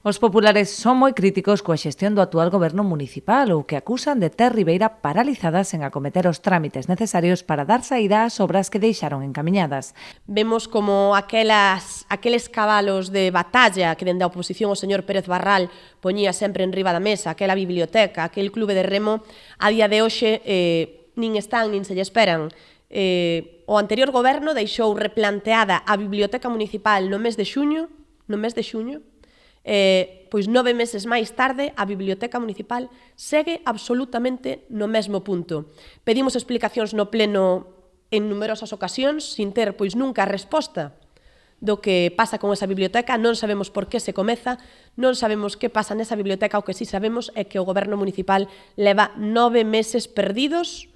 Os populares son moi críticos coa xestión do actual goberno municipal ou que acusan de ter Ribeira paralizada sen acometer os trámites necesarios para dar saída ás obras que deixaron encamiñadas. Vemos como aqueles cabalos de batalla que dende a oposición o señor Pérez Barral poñía sempre en riba da mesa, aquela biblioteca, aquel clube de remo, a día de hoxe nin están nin se lle esperan. O anterior goberno deixou replanteada a biblioteca municipal no mes de xuño, pois 9 meses máis tarde a biblioteca municipal segue absolutamente no mesmo punto. Pedimos explicacións no pleno en numerosas ocasións, sin ter pois nunca resposta do que pasa con esa biblioteca, non sabemos por que se comeza, non sabemos que pasa nesa biblioteca, o que sí sabemos é que o goberno municipal leva 9 meses perdidos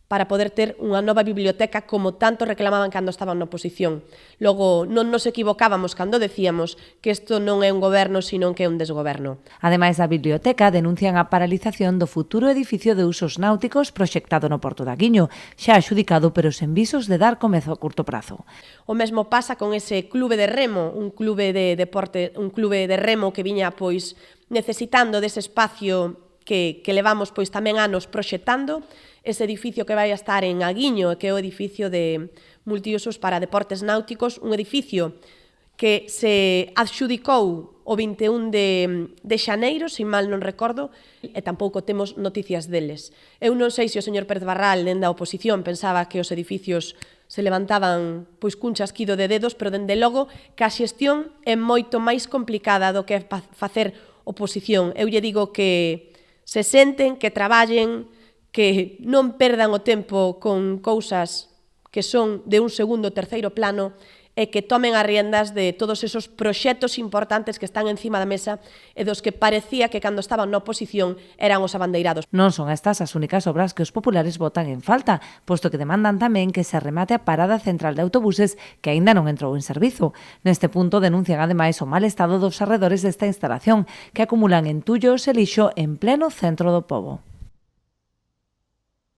para poder ter unha nova biblioteca como tanto reclamaban cando estaban na oposición. Logo, non nos equivocábamos cando decíamos que isto non é un goberno, sino que é un desgoberno. Ademais da biblioteca, denuncian a paralización do futuro edificio de usos náuticos proxectado no Porto da Guiño, xa adxudicado pero sen visos de dar comezo a curto prazo. O mesmo pasa con ese clube de remo, un clube de deporte, un clube de remo que viña pois necesitando dese espacio que levamos pois tamén anos proxectando, ese edificio que vai a estar en Aguiño, que é o edificio de multiusos para deportes náuticos, un edificio que se adxudicou o 21 de xaneiro, sin mal non recordo, e tampouco temos noticias deles. Eu non sei se o señor Pérez Barral, dende a oposición, pensaba que os edificios se levantaban pois cun chasquido de dedos, pero dende logo que a xestión é moito máis complicada do que facer oposición. Eu lle digo que se senten, que traballen, que non perdan o tempo con cousas que son de un segundo ou terceiro plano e que tomen as riendas de todos esos proxectos importantes que están encima da mesa e dos que parecía que cando estaban na oposición eran os abandeirados. Non son estas as únicas obras que os populares botan en falta, posto que demandan tamén que se remate a parada central de autobuses que aínda non entrou en servizo. Neste punto denuncian ademais o mal estado dos arredores desta instalación, que acumulan entullos e lixo en pleno centro do pobo.